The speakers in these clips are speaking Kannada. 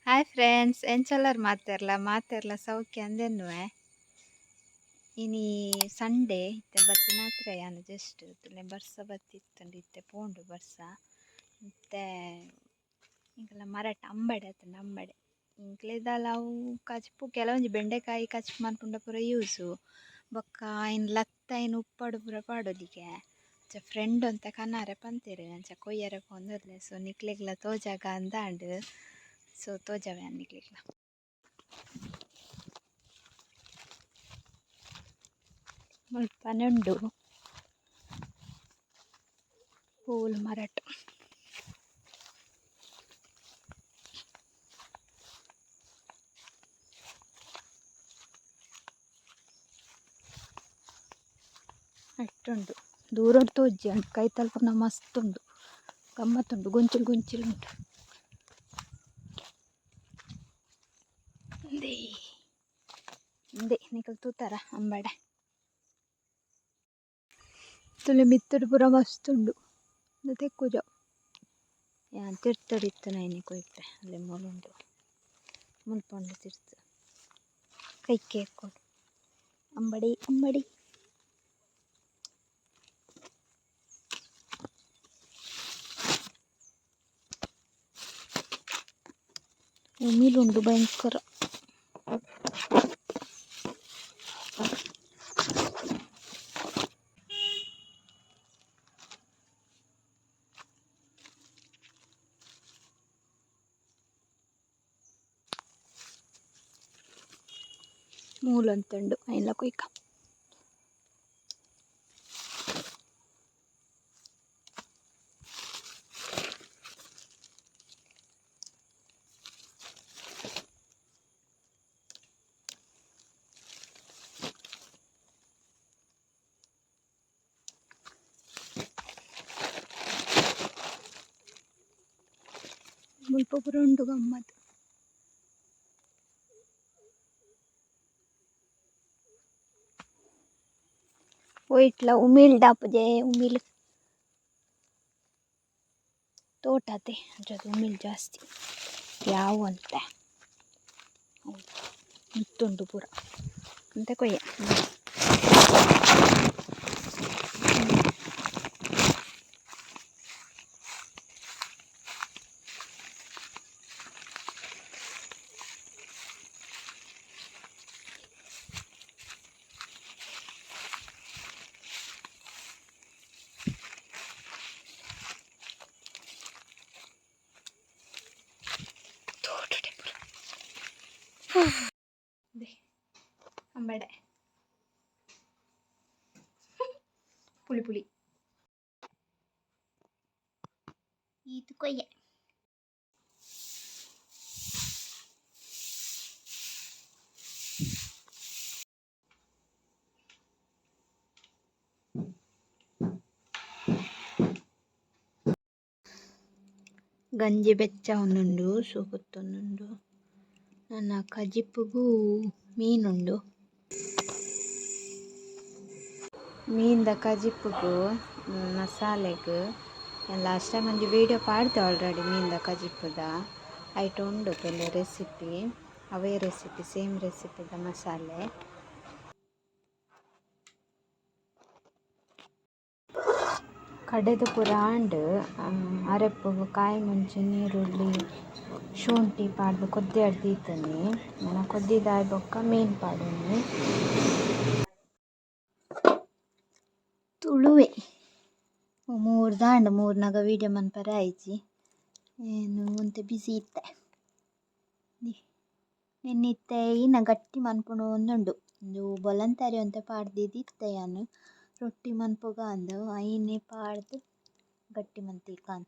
ಹಾಯ್ ಫ್ರೆಂಡ್ಸ್, ಎಂಚಲ್ಲರು ಮಾತಾರ್ಲ ಸೌಖ್ಯ ಅಂದೆನ್ನುವೆ. ಇನಿ ಸಂಡೇ ಇತ್ತೆ ಬತ್ತಿನಾತ್ರೆ ಯಾನು ಜಸ್ಟ್ ತುಲೆ ಬರ್ಸ ಬತ್ತಿತ್ತಂಡು ಇತ್ತೆ ಪೋಂಡು ಬರ್ಸ ಮತ್ತೆ ಇಂಕಲ ಮರಟ್ ಅಂಬಡೆ ಅತ್ತಂಡು ಅಂಬಡೆ ಇಂಕ್ಲೆದಲ್ಲ ಅವು ಕಚ್ಪು ಕೆಲವೊಂಜಿ ಬೆಂಡೆಕಾಯಿ ಕಚ್ಪು ಮನ್ಪುಂಡ ಪೂರ ಯೂಸು ಬೊಕ್ಕ ಇನ್ನು ಲತ್ತ ಇನ್ನು ಉಪ್ಪಡು ಪೂರ ಪಾಡೋದಿಗೆ ಫ್ರೆಂಡ್ ಅಂತ ಕನ್ನಾರೆ ಪಂತೇರು ಅಂಚ ಕೊಯ್ಯರೆ ಪೋಂದಿರ್ಲೆ. ಸೊ ನಿಕ್ಲೆಗ್ಲ ತೋಜಾಗ ಅಂದಾಂಡು ಸೊ ತೋಜಾವೆ ಅನ್ನಿಕ್ಲೆಗ್ಲ ಮುಲ್ಪನೆ ಉಂಡು ಪೂಲ್ ಮರಟ್. ಅಷ್ಟುಂಡು ದೂರ ತೋಜಿ ಉಂಟು ಕೈ ತಲ್ಪುನ ಮಸ್ತ್ ಉಂಡು, ಗಮ್ಮತ್ತುಂಡು, ಗೊಂಚಿಲು ಗೊಂಚಿಲು ಉಂಟು. ನಿಕಲ್ ತೂತಾರ ಅಂಬಡೆ ತುಲೆ ಮಿತ್ತಡು ಪೂರ ಮಸ್ತ್ ಉಂಡು. ತೆಕ್ಕುಜ ಯಾನ್ ತಿರ್ತಡಿತ್ತು ನೈನಿ ಕೊಯ್ಪೆ ಅಲ್ಲೇ ಮೂಲುಂಡು ಮುಲ್ಪೊಂಡು ತಿರ್ತು ಕೈಕ್ಕೆ ಎಕ್ಕೊಂಡು ಅಂಬಡಿ ಅಂಬಡಿ. ಉಮಿಲುಂಡು ಭಯಂಕರ. ಮೂಲಂತಂಡು ಐನ್ಲ ಕೊಯ್ಕ ಮುಲ್ಪ ಪೂರ ಉಂಡು ಗಮ್ಮತ್. ಒಯ್ಟ್ಲ ಉಮಿಲ್ ದಾಪುಜೆ ಉಮಿಲ್ ತೋಟತೆ ಅದ್ರದ್ದು ಉಮಿಲ್ ಜಾಸ್ತಿ ಯಾವ ಅಂತ ಮುತ್ತುಂಡು ಪೂರ ಅಂತ ಕೊಯ್ಯ. ಅಂಬಡೆ ಪುಳಿ ಪುಳಿ ಈತು ಕೊಯ್ಯೆ. ಗಂಜಿ ಬೆಚ್ಚ ಒಂದುಂಡು ಸೂಪತ್ತೊಂದುಂಡು. ನನ್ನ ಕಜಿಪ್ಪುಗೂ ಮೀನುಂಡು. ಮೀನ್ದ ಕಜಿಪ್ಪುಗೂ ಮಸಾಲೆಗ್ ಲಾಸ್ಟ್ ಟೈಮ್ ಒಂಜಿ ವೀಡಿಯೋ ಪಾಡ್ದೆ ಆಲ್ರೆಡಿ ಮೀನ್ದ ಕಜಿಪ್ಪುದ. ಐಟ್ ಉಂಡು ಕೆಲವು ರೆಸಿಪಿ, ಅವೇ ರೆಸಿಪಿ ಸೇಮ್ ರೆಸಿಪಿದ ಮಸಾಲೆ. ಕಡೆದು ಪೂರ ಆಂಡ್ ಅರೆಪ್ಪು ಕಾಯಿ ಮುಂಚಿ ನೀರುಳ್ಳಿ ಶುಂಠಿ ಪಾಡ್ದು ಕೊದ್ದಿಯಾಡ್ ದೀತನಿ. ನಾನು ಕೊದ್ದಿದಾಯ್ ಬೊಕ್ಕ ಮೀನು ಪಾಡೋನಿ ತುಳುವೆ ಮೂರು ದಾಂಡು ಮೂರ್ನಾಗ ವೀಡಿಯೋ ಮನ್ಪರೆ ಆಯ್ಚಿ ಏನು ಒಂತೆ ಬಿಸಿ ಇತ್ತೆ. ನೆನ್ನಿತ್ತೆ ಇನ್ನ ಗಟ್ಟಿ ಮನ್ಪುಂಡು ಒಂದುಂಡು ಒಂದು ಬೊಲಂತರಿ ಒಂತೆ ಪಾಡ್ದಿದ್ದಿತ್ತೆ ಯಾನು ರೊಟ್ಟಿ ಮನ್ಪುಗ ಅಂದು ಐನೆ ಪಾಡ್ದು ಗಟ್ಟಿ ಮಂತಿಕಾನ್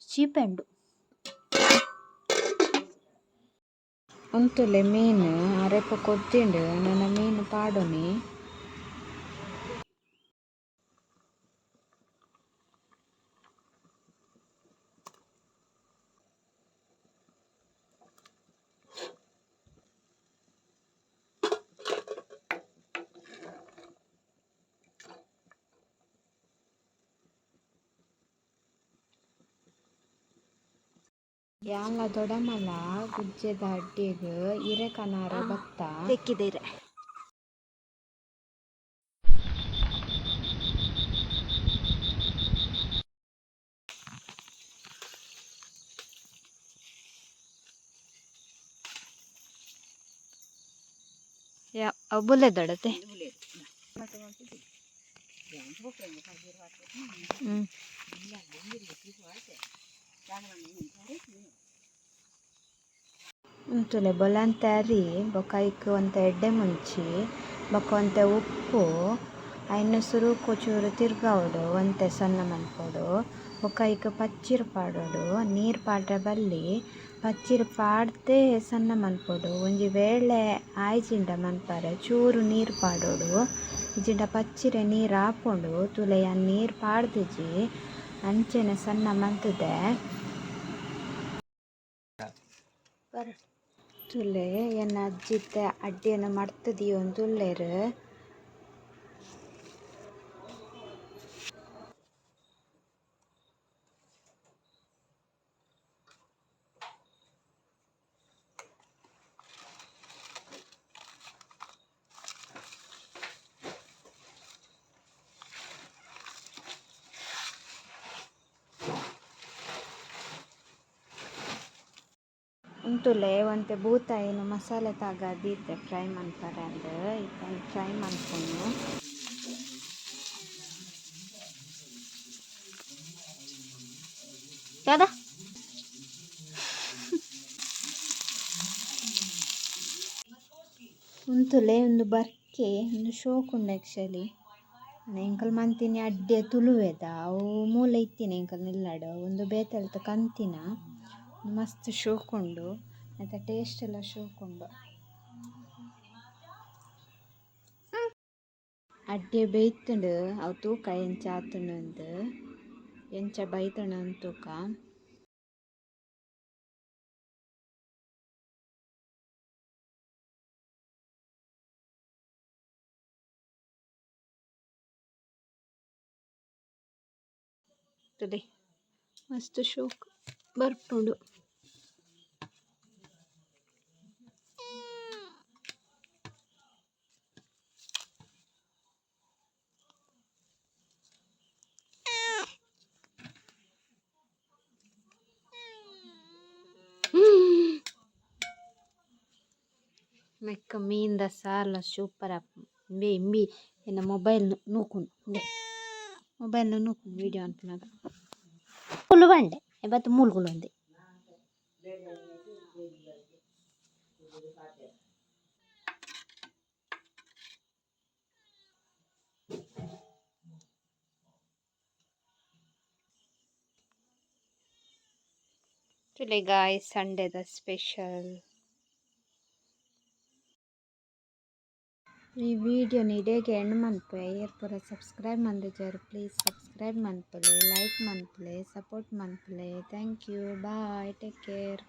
ಚೀಪೆಂಡು. ಒಂತುಲೆ ಮೀನು ಅರೆಪ ಕೊದ್ದಿಂಡು ನನ್ನ ಮೀನು ಪಾಡೋನಿ. ಯಾಲ ದೊಡಮಲ ಗುಜ್ಜೆದ ಅಡ್ಡಿಗ್ ಇರೆಕನಾರ ಭತ್ತ ತೆಕ್ಕಿದಿರೆ. ಅವು ಬುಲೆ ದೊಡತೆ ಉಂತುಲೆ ಬೊಲಂತರಿ ಬೊಕೈಕ್ ಒಂತ ಎಡ್ಡೆ ಮುಂಚಿ ಬೊಕ ಒಂತೆ ಉಪ್ಪು ಅಯ್ನ ಸುರುಕು ಚೂರು ತಿರ್ಗವಡು ಒಂತೆ ಸಣ್ಣ ಮನ್ಪೊಡು ಬೊಕೈಕ್ ಪಚ್ಚಿರ್ ಪಾಡೋಡು ನೀರು ಪಾಡ್ರೆ ಬಲ್ಲಿ ಪಚ್ಚಿರ್ ಪಾಡ್ದೆ ಸಣ್ಣ ಮನ್ಪೊಡು ಒಂಜಿ ವೇಳೆ ಆಯ್ಜಿಂಡ ಮನ್ಪರೆ ಚೂರು ನೀರು ಪಾಡೋಡು ಇಜಿಂಡ ಪಚ್ಚಿರೆ ನೀರು ಹಾಕೊಂಡು ತುಲೆ ಆ ನೀರು ಪಾಡ್ದಿಜಿ ಅಂಚೆನೆ ಸಣ್ಣ ಮಂತುದೆ ತುಲೆ ಎನ್ನ ಅಜ್ಜಿತ್ತೆ ಅಡ್ಡಿಯನ್ನು ಮಡ್ತದಿಯೋ ತುಲ್ಲೇರು. ಉಂತುಲೆ ಒಂತೆ ಬೂತಾಯಿನ ಮಸಾಲೆ ತಗದೀತೆ ಫ್ರೈ ಮನ್ಪರೆ ಅಂದು ಇಪ್ಪನು ಫ್ರೈ ಮನ್ಪುನು. ಯಾದ ಉಂತುಲೆ ಒಂದು ಬರ್ಕೆ ಒಂದು ಶೋಕುಂಡು ಆ್ಯಕ್ಚುಲಿ ಎಂಕಲ್ ಮಂತಿನಿ ಅಡ್ಡೆ ತುಳುವೆದ ಅವು ಮೂಲೆ ಇತ್ತಿನ ಎಂಕಲ್ ನಿಲ್ಲಡು ಒಂದು ಬೇತಲ್ತ ಕಂತಿನ ಮಸ್ತ್ ಶೋಕುಂಡು ಮತ್ತು ಟೇಸ್ಟ್ ಎಲ್ಲ ಶೋಕುಂಡು. ಅಡ್ಡೆ ಬೇಯ್ತುಂಡು ಅವು ತೂಕ ಎಂಚ ಆತುಂಡು ಎಂಚ ಬೈತುಂಡು ಅಂದ್ ತೂಕ. ಮಸ್ತ್ ಶೋಕ್ ಬರ್ಪುಂಡು. ಮೆಕ್ಕ ಮೀನ್ದ ಸಾರ್ಲ ಸೂಪರ್ ಆಪು ಇಂಬೆ ಇಂಬಿ ಎನ್ನ ಮೊಬೈಲ್ ನೂಕುಂಡು ಮೊಬೈಲ್ ನೂಕುಂಡು ವೀಡಿಯೋ ಅನ್ಪುನಾಗ ಕುಲು ಬಂಡೆ ಇವತ್ತು ಮೂಲ್ಗುಲು ಒಂದೆ. Today guys, Sunday the special. ಈ ವಿಡಿಯೋ ನೀಡೇಗೆ ಎಂಡ್ ಮನ್ಪೆ ಏರ್ಪುರ ಸಬ್ಸ್ಕ್ರೈಬ್ ಮಂದಿಜರು ಪ್ಲೀಸ್ ಸಬ್ಸ್ಕ್ರೈಬ್ ಮನ್ಪುಲೆ ಲೈಕ್ ಮನ್ಪುಲೆ ಸಪೋರ್ಟ್ ಮನ್ಪುಲೆ. Thank you bye take care.